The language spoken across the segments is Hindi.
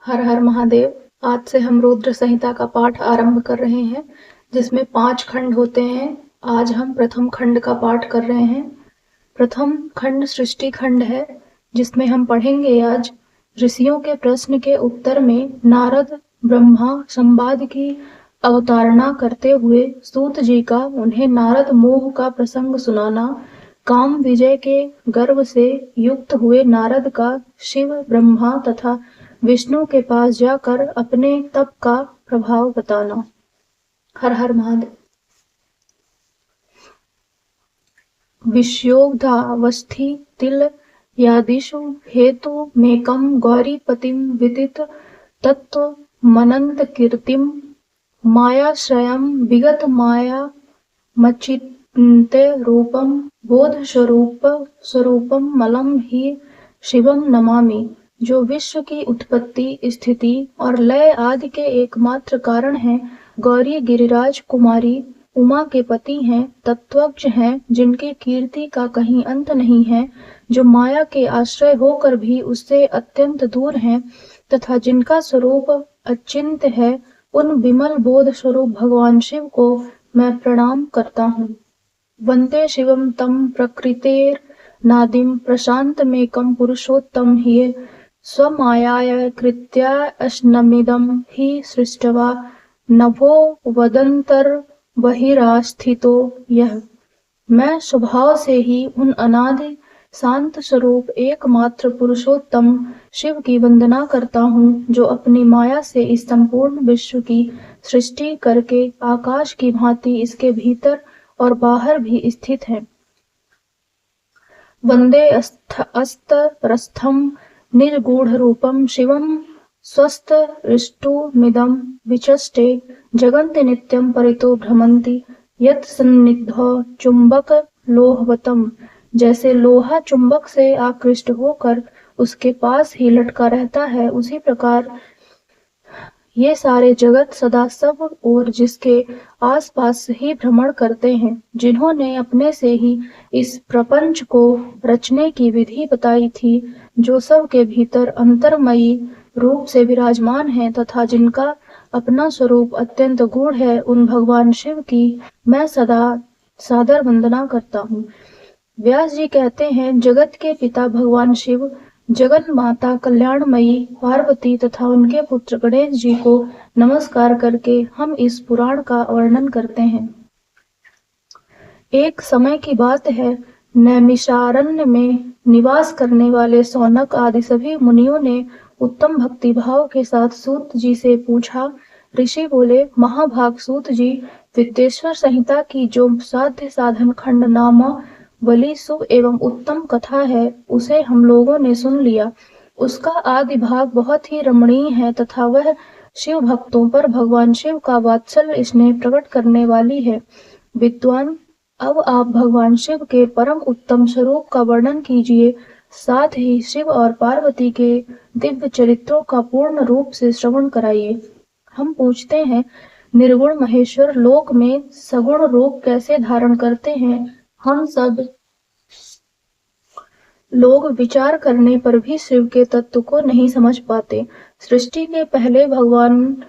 हर हर महादेव। आज से हम रुद्र संहिता का पाठ आरंभ कर रहे हैं, जिसमें 5 खंड होते हैं। आज हम प्रथम खंड का पाठ कर रहे हैं। प्रथम खंड सृष्टि खंड है, जिसमें हम पढ़ेंगे आज ऋषियों के प्रश्न के उत्तर में नारद ब्रह्मा संवाद की अवतारणा करते हुए सूत जी का उन्हें नारद मोह का प्रसंग सुनाना, काम विजय के गर्व से युक्त हुए नारद का शिव ब्रह्मा तथा विष्णु के पास जाकर अपने तप का प्रभाव बताना। हर हर महादेव। विश्योऽधावस्थि तिल यादिषु हेतु मेकं गौरीपतिं विदित तत्व मनंत कीर्तिम मायाश्रयं विगत माया मचिन्त्य रूपम बोध स्वरूपम मलम ही शिवम नमामि, जो विश्व की उत्पत्ति, स्थिति और लय आदि के एकमात्र कारण हैं, गौरी गिरिराज कुमारी उमा के पति हैं, तत्वज्ञ हैं, जिनकी कीर्ति का कहीं अंत नहीं है, जो माया के आश्रय होकर भी उससे अत्यंत दूर हैं तथा जिनका स्वरूप अचिंत्य है, उन विमल बोध स्वरूप भगवान शिव को मैं प्रणाम करता हूँ। वंदे शिवम तम प्रकृतेर नादिम प्रशांतमेकं पुरुषोत्तम ही स्वमायाय कृत्याश्नमिदं हि सृष्टवा नभो वदंतर बहिरास्थितो यह। मैं स्वभाव से ही उन अनादि शांत स्वरूप एकमात्र पुरुषोत्तम शिव की वंदना करता हूँ, जो अपनी माया से इस संपूर्ण विश्व की सृष्टि करके आकाश की भांति इसके भीतर और बाहर भी स्थित है। वंदे अस्तरस्थं निर्गूढ़ रूपम शिवम स्वस्थ रिष्टुमिदं विचष्टे जगन्ति नित्यं परितो भ्रमन्ति यत् सन्निधौ चुंबक लोहवतम। जैसे लोहा चुंबक से आकृष्ट होकर उसके पास ही लटका रहता है, उसी प्रकार ये सारे जगत सदा सब और जिसके आसपास ही भ्रमण करते हैं। जिन्होंने अपने से ही इस प्रपंच को रचने की विधि बताई थी, जो सब के भीतर अंतर्मयी रूप से विराजमान है तथा जिनका अपना स्वरूप अत्यंत गूढ़ है, उन भगवान शिव की मैं सदा सादर वंदना करता हूँ। व्यास जी कहते हैं, जगत के पिता भगवान शिव, जगन माता कल्याणमयी पार्वती तथा उनके पुत्र गणेश जी को नमस्कार करके हम इस पुराण का वर्णन करते हैं। एक समय की बात है, नैमिषारण्य में निवास करने वाले सौनक आदि सभी मुनियों ने उत्तम भक्ति भाव के साथ सूत जी से पूछा। ऋषि बोले, महाभाग सूत जी, विद्येश्वर संहिता की जो साध्य साधन खंड नामा वली शुभ एवं उत्तम कथा है, उसे हम लोगों ने सुन लिया। उसका आदि भाग बहुत ही रमणीय है तथा वह शिव भक्तों पर भगवान शिव का वात्सल्य स्नेह प्रकट करने वाली है। विद्वान, अब आप भगवान शिव के परम उत्तम स्वरूप का वर्णन कीजिए, साथ ही शिव और पार्वती के दिव्य चरित्रों का पूर्ण रूप से श्रवण कराइए। हम पूछते हैं, निर्गुण महेश्वर लोक में सगुण रूप कैसे धारण करते हैं? हम सब लोग विचार करने पर भी शिव के तत्व को नहीं समझ पाते। सृष्टि के पहले भगवान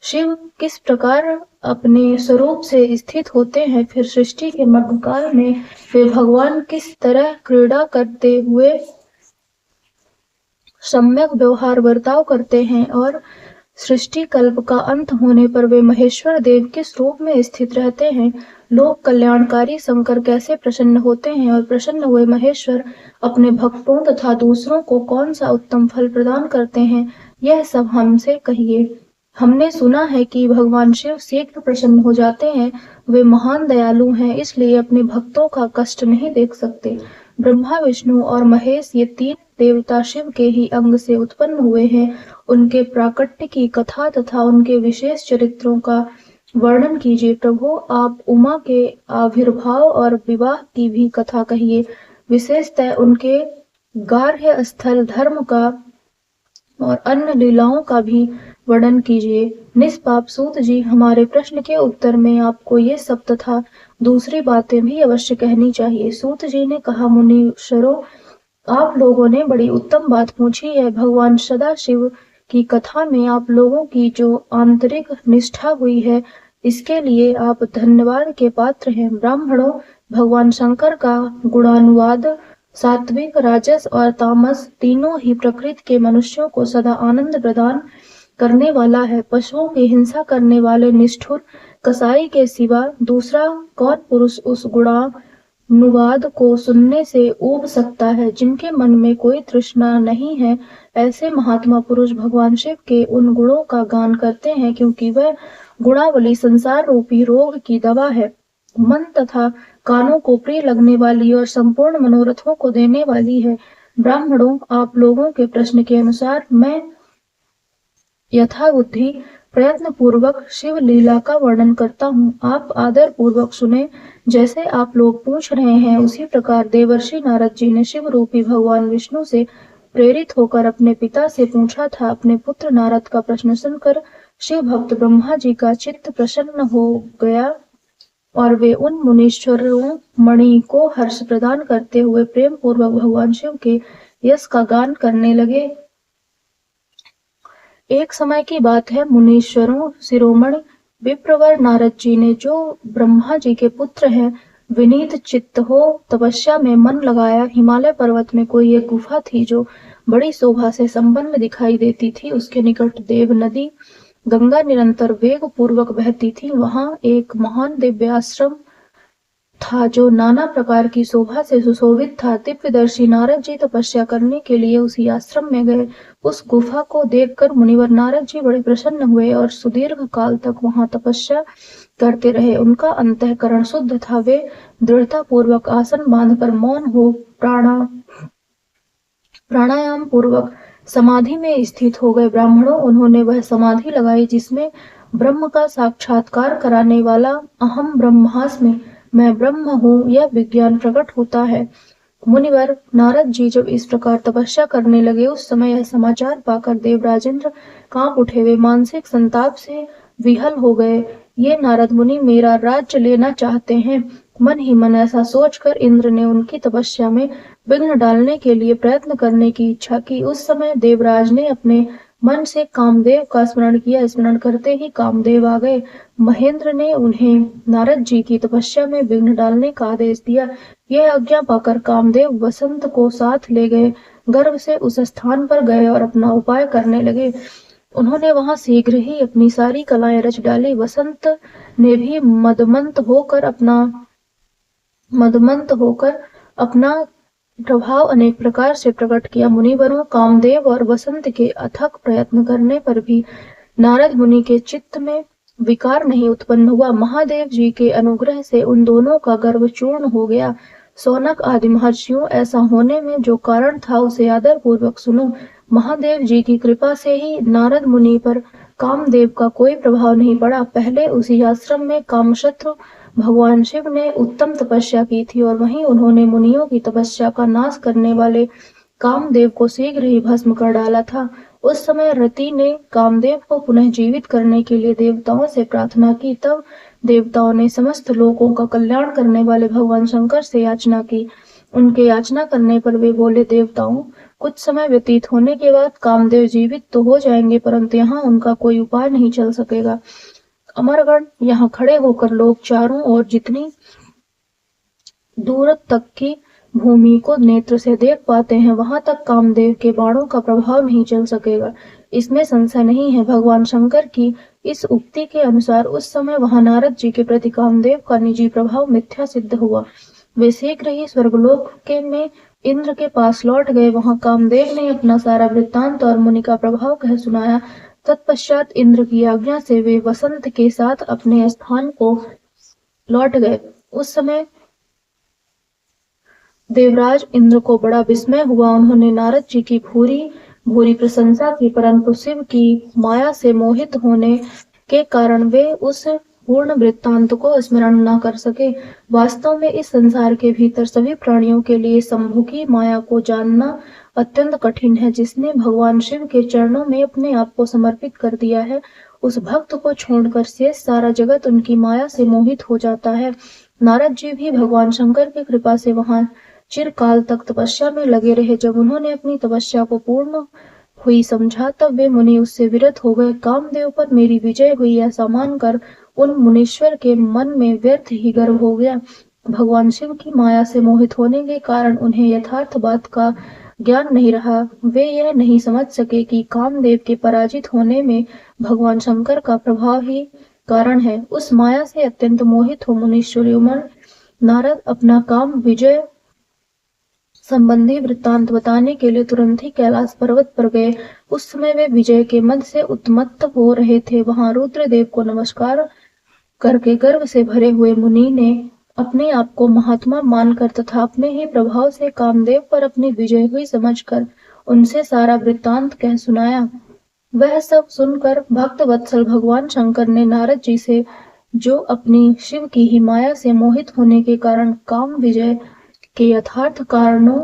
शिव किस प्रकार अपने स्वरूप से स्थित होते हैं, फिर सृष्टि के मध्यकाल में वे भगवान किस तरह क्रीड़ा करते हुए सम्यक व्यवहार बर्ताव करते हैं, और सृष्टि कल्प का अंत होने पर वे महेश्वर देव किस रूप में स्थित रहते हैं। लोक कल्याणकारी शंकर कैसे प्रसन्न होते हैं और प्रसन्न हुए महेश्वर अपने भक्तों तथा दूसरों को कौन सा उत्तम फल प्रदान करते हैं, यह सब हमसे कहिए। हमने सुना है कि भगवान शिव शीघ्र प्रसन्न हो जाते हैं। वे महान दयालु हैं, इसलिए अपने भक्तों का कष्ट नहीं देख सकते। ब्रह्मा, विष्णु और महेश ये 3 देवता शिव के ही अंग से उत्पन्न हुए हैं। उनके प्राकट्य की कथा तथा उनके विशेष चरित्रों का वर्णन कीजिए। प्रभु, आप उमा के आविर्भाव और विवाह की भी कथा कहिए। विशेषतः उनके गार्ह स्थल धर्म का और अन्य लीलाओं का भी वर्णन कीजिए। निष्पाप सूत जी, हमारे प्रश्न के उत्तर में आपको ये सब तथा दूसरी बातें भी अवश्य कहनी चाहिए। सूत जी ने कहा, मुनीश्वरों, आप लोगों ने बड़ी उत्तम बात पूछी है। भगवान सदाशिव कि कथा में आप लोगों की जो आंतरिक निष्ठा हुई है, इसके लिए आप धन्यवाद के पात्र हैं। ब्राह्मणों, भगवान शंकर का गुणानुवाद सात्विक, राजस और तामस तीनों ही प्रकृति के मनुष्यों को सदा आनंद प्रदान करने वाला है। पशुओं की हिंसा करने वाले निष्ठुर कसाई के सिवा दूसरा कौन पुरुष उस गुणानुवाद को सुनने से ऊब सकता है? जिनके मन में कोई तृष्णा नहीं है, ऐसे महात्मा पुरुष भगवान शिव के उन गुणों का गान करते हैं, क्योंकि वह गुणावली संसार रूपी रोग की दवा है, मन तथा कानों को प्रिय लगने वाली और संपूर्ण मनोरथों को देने वाली है। ब्राह्मणों, आप लोगों के प्रश्न के अनुसार मैं यथाबुद्धि प्रयत्न पूर्वक शिव लीला का वर्णन करता हूँ। आप आदर पूर्वक सुने। जैसे आप लोग पूछ रहे हैं, उसी प्रकार देवर्षि नारद जी ने शिव रूपी भगवान विष्णु से प्रेरित होकर अपने पिता से पूछा था। अपने पुत्र नारद का प्रश्न सुनकर शिव भक्त ब्रह्मा जी का चित्त प्रसन्न हो गया और वे उन मुनीश्वरों मणि को हर्ष प्रदान करते हुए प्रेम पूर्वक भगवान शिव के यश का गान करने लगे। एक समय की बात है, मुनीश्वरों शिरोमणि विप्रवर नारद जी ने, जो ब्रह्मा जी के पुत्र हैं, विनीत चित्त हो तपस्या में मन लगाया। हिमालय पर्वत में कोई एक गुफा थी जो बड़ी शोभा से संपन्न दिखाई देती थी। उसके निकट देव नदी गंगा निरंतर वेग पूर्वक बहती थी। वहां एक महान दिव्य आश्रम था जो नाना प्रकार की शोभा से सुशोभित था। दिव्यदर्शी नारद जी तपस्या करने के लिए उसी आश्रम में गए। उस गुफा को देखकर मुनिवर नारद जी बड़े प्रसन्न हुए और सुदीर्घ काल तक वहां तपस्या करते रहे। उनका अंतःकरण शुद्ध था। वे दृढ़ता पूर्वक आसन बांधकर मौन हो प्राणायाम पूर्वक समाधि में स्थित हो गए। ब्राह्मणों, उन्होंने वह समाधि लगाई जिसमें ब्रह्म का साक्षात्कार कराने वाला अहम ब्रह्मास्मि, मैं ब्रह्म हूँ, यह विज्ञान प्रकट होता है। मुनिवर नारद जी जब इस प्रकार तपस्या करने लगे, उस समय यह समाचार पाकर देवराजेंद्र कांप उठे। वे मानसिक संताप से विहल हो गए। ये नारद मुनि मेरा राज्य लेना चाहते हैं। मन ही मन ऐसा सोचकर इंद्र ने उनकी तपस्या में विघ्न डालने के लिए प्रयत्न करने की इच्छा की। उस समय देवराज ने अपने मन से कामदेव का स्मरण किया। स्मरण करते ही कामदेव आ गए। महेंद्र ने उन्हें नारद जी की तपस्या में विघ्न डालने का आदेश दिया। यह आज्ञा पाकर कामदेव वसंत को साथ ले गए, गर्भ से उस स्थान पर गए और अपना उपाय करने लगे। उन्होंने वहां शीघ्र ही अपनी सारी कलाएं रच डाली। वसंत ने भी मदमंत होकर अपना प्रभाव अनेक प्रकार से प्रकट किया। मुनिवरों, कामदेव और वसंत के अथक प्रयत्न करने पर भी नारद मुनि के चित्त में विकार नहीं उत्पन्न हुआ। महादेव जी के अनुग्रह से उन दोनों का गर्भ चूर्ण हो गया। सौनक आदि महर्षियों, ऐसा होने में जो कारण था उसे आदर पूर्वक सुनो। महादेव जी की कृपा से ही नारद मुनि पर कामदेव का कोई प्रभाव नहीं पड़ा। पहले उसी आश्रम में कामशत्रु भगवान शिव ने उत्तम तपस्या की थी और वहीं उन्होंने मुनियों की तपस्या का नाश करने वाले कामदेव को शीघ्र ही भस्म कर डाला था। उस समय रति ने कामदेव को पुनः जीवित करने के लिए देवताओं से प्रार्थना की। तब देवताओं ने समस्त लोगों का कल्याण करने वाले भगवान शंकर से याचना की। उनके याचना करने पर वे बोले, देवताओं, कुछ समय व्यतीत होने के बाद कामदेव जीवित तो हो जाएंगे, परंतु यहाँ उनका कोई उपाय नहीं चल सकेगा। अमरगण यहाँ खड़े होकर लोग चारों ओर जितनी दूर तक की भूमि को नेत्र से देख पाते हैं, वहां तक कामदेव के बाणों का प्रभाव नहीं चल सकेगा, इसमें संशय नहीं है। भगवान शंकर की इस उक्ति के अनुसार उस समय वहां नारद जी के प्रति कामदेव का निजी प्रभाव मिथ्या सिद्ध हुआ। वे शीघ्र ही स्वर्गलोक में इंद्र के पास लौट गए। वहां कामदेव ने अपना सारा वृत्तांत और मुनि का प्रभाव कह सुनाया। तत्पश्चात इंद्र की आज्ञा से वे वसंत के साथ अपने स्थान को लौट गए। उस समय देवराज इंद्र को बड़ा विस्मय हुआ। उन्होंने नारद जी की भूरी प्रशंसा की, परंतु शिव की माया से मोहित होने के कारण वे उस पूर्ण वृत्तांत को स्मरण न कर सके। वास्तव में इस संसार के भीतर सभी प्राणियों के लिए शंभु की माया को जानना अत्यंत कठिन है। जिसने भगवान शिव के चरणों में अपने आप को समर्पित कर दिया है, उस भक्त को छोड़कर शेष सारा जगत उनकी माया से मोहित हो जाता है। नारद जी भी भगवान शंकर की कृपा से वहां चिरकाल तक तपस्या में लगे रहे। जब उन्होंने अपनी तपस्या को हुई समझा, तब वे मुनि उससे विरत हो गए। कामदेव पर मेरी विजय हुई ऐसा मानकर उन मुनीश्वर के मन में व्यर्थ ही गर्व हो गया। भगवान शिव की माया से मोहित होने के कारण उन्हें यथार्थ बात का ज्ञान नहीं रहा। वे यह नहीं समझ सके कि कामदेव के पराजित होने में भगवान शंकर का प्रभाव ही कारण है। उस माया से अत्यंत मोहित हो मुनीश्वरमण नारद अपना काम विजय संबंधी वृत्तांत बताने के लिए तुरंत ही कैलाश पर्वत पर गए। उस समय वे विजय के मद से उन्मत्त हो रहे थे। वहां रुद्रदेव को नमस्कार करके गर्व से भरे हुए मुनि ने अपने आप को महात्मा मानकर तथा अपने ही प्रभाव से कामदेव पर अपनी विजय हुई समझकर उनसे सारा वृत्तांत कह सुनाया। वह सब सुनकर भक्त वत्सल भगवान शंकर ने नारद जी से, जो अपनी शिव की ही माया से मोहित होने के कारण काम विजय के यथार्थ कारणों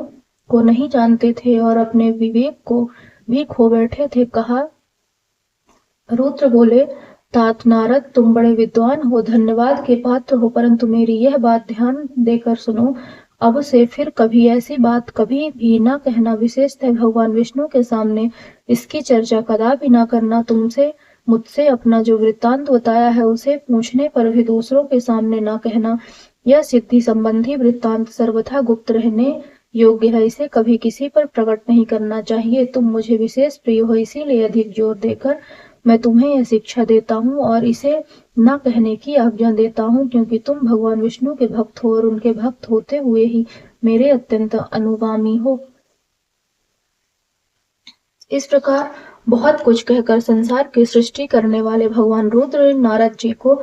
को नहीं जानते थे और अपने विवेक को भी खो बैठे थे, कहा। रुद्र बोले, तात नारद, तुम बड़े विद्वान हो, धन्यवाद के पात्र हो, परंतु मेरी यह बात ध्यान देकर सुनो। अब से फिर कभी ऐसी बात कभी भी न कहना, विशेषतः भगवान विष्णु के सामने इसकी चर्चा कदापि न करना। तुमसे मुझसे अपना जो वृत्तांत बताया है उसे पूछने पर भी दूसरों के सामने न कहना। यह सिद्धि संबंधी वृत्तांत सर्वथा गुप्त रहने योग्य है, इसे कभी किसी पर प्रकट नहीं करना चाहिए। तुम मुझे विशेष प्रिय हो, इसीलिए अधिक जोर देकर मैं तुम्हें यह शिक्षा देता हूँ और इसे न कहने की आज्ञा देता हूँ, क्योंकि तुम भगवान विष्णु के भक्त हो और उनके भक्त होते हुए ही मेरे अत्यंत अनुगामी हो। इस प्रकार बहुत कुछ कहकर संसार की सृष्टि करने वाले भगवान रुद्र ने नारद जी को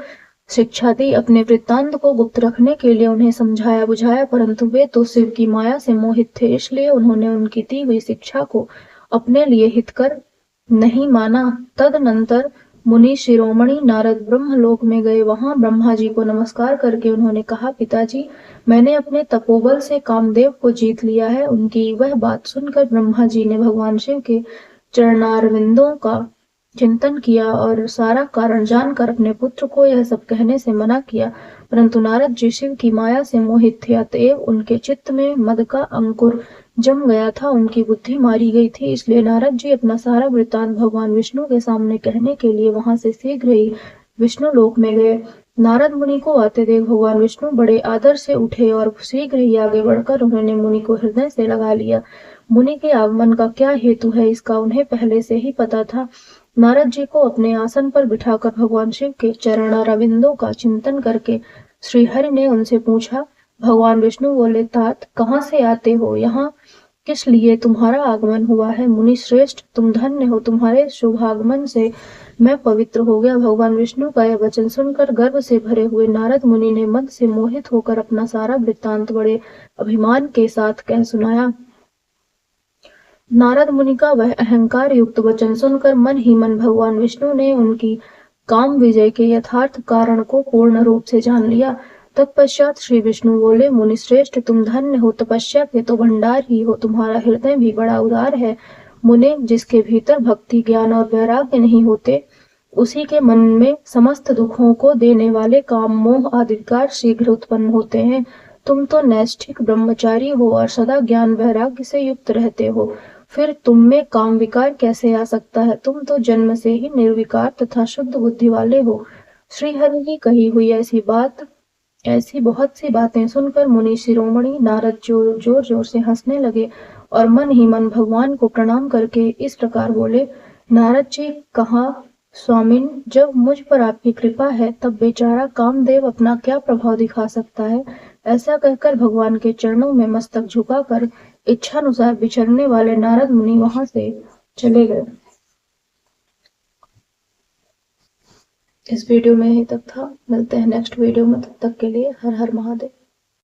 शिक्षा दी। अपने वृत्तांत को गुप्त रखने के लिए उन्हें समझाया बुझाया, परंतु वे तो शिव की माया से मोहित थे, इसलिए उन्होंने उनकी दी हुई शिक्षा को अपने लिए हितकर नहीं माना। तदनंतर मुनि शिरोमणि नारद ब्रह्मलोक में गए। वहां ब्रह्मा जी को नमस्कार करके उन्होंने कहा, पिताजी, मैंने अपने तपोबल से कामदेव को जीत लिया है। उनकी वह बात सुनकर ब्रह्मा जी ने भगवान शिव के चरणारविंदों का चिंतन किया और सारा कारण जानकर अपने पुत्र को यह सब कहने से मना किया, परंतु नारद जी शिव की माया से मोहित थे, अतएव उनके चित्त में मद का अंकुर जम गया था, उनकी बुद्धि मारी गई थी। इसलिए नारद जी अपना सारा वृत्तांत भगवान विष्णु के सामने कहने के लिए वहां से शीघ्र ही विष्णु लोक में गए। नारद मुनि को आते देख भगवान विष्णु बड़े आदर से उठे और शीघ्र ही आगे बढ़कर उन्होंने मुनि को हृदय से लगा लिया। मुनि के आगमन का क्या हेतु है, इसका उन्हें पहले से ही पता था। नारद जी को अपने आसन पर बिठाकर भगवान शिव के चरणारविंदों का चिंतन करके श्रीहरि ने उनसे पूछा। भगवान विष्णु बोले, तात, कहाँ से आते हो? यहाँ किस लिए तुम्हारा आगमन हुआ है? मुनि श्रेष्ठ, तुम धन्य हो, तुम्हारे शुभागमन से मैं पवित्र हो गया। भगवान विष्णु का यह वचन सुनकर गर्व से भरे हुए नारद मुनि ने मद से मोहित होकर अपना सारा वृत्तांत बड़े अभिमान के साथ कह सुनाया। नारद मुनि का वह अहंकार युक्त वचन सुनकर मन ही मन भगवान विष्णु ने उनकी काम विजय के यथार्थ कारण को पूर्ण रूप से जान लिया। तत्पश्चात श्री विष्णु बोले, मुनि श्रेष्ठ, तुम धन्य हो, तपस्या के तो भंडार ही हो, तुम्हारा हृदय भी बड़ा उदार है। मुने, जिसके भीतर भक्ति, ज्ञान और वैराग्य नहीं होते, उसी के मन में समस्त दुखों को देने वाले काम, मोह आदि विकार शीघ्र उत्पन्न होते हैं। तुम तो नैष्ठिक ब्रह्मचारी हो और सदा ज्ञान वैराग्य से युक्त रहते हो, फिर तुम में काम विकार कैसे आ सकता है? तुम तो जन्म से ही निर्विकार तथा शुद्ध बुद्धि वाले हो। श्रीहरि की कही हुई ऐसी बहुत सी बातें सुनकर मुनि शिरोमणि नारद जोर जोर से हंसने लगे और मन ही मन भगवान को प्रणाम करके इस प्रकार बोले। नारद जी, कहा, स्वामिन, जब मुझ पर आपकी कृपा है तब बेचारा कामदेव अपना क्या प्रभाव दिखा सकता है? ऐसा कहकर भगवान के चरणों में मस्तक झुकाकर इच्छानुसार विचरने वाले नारद मुनि वहां से चले गए। इस वीडियो में यही तक था। मिलते हैं नेक्स्ट वीडियो में, तब तक के लिए हर हर महादेव।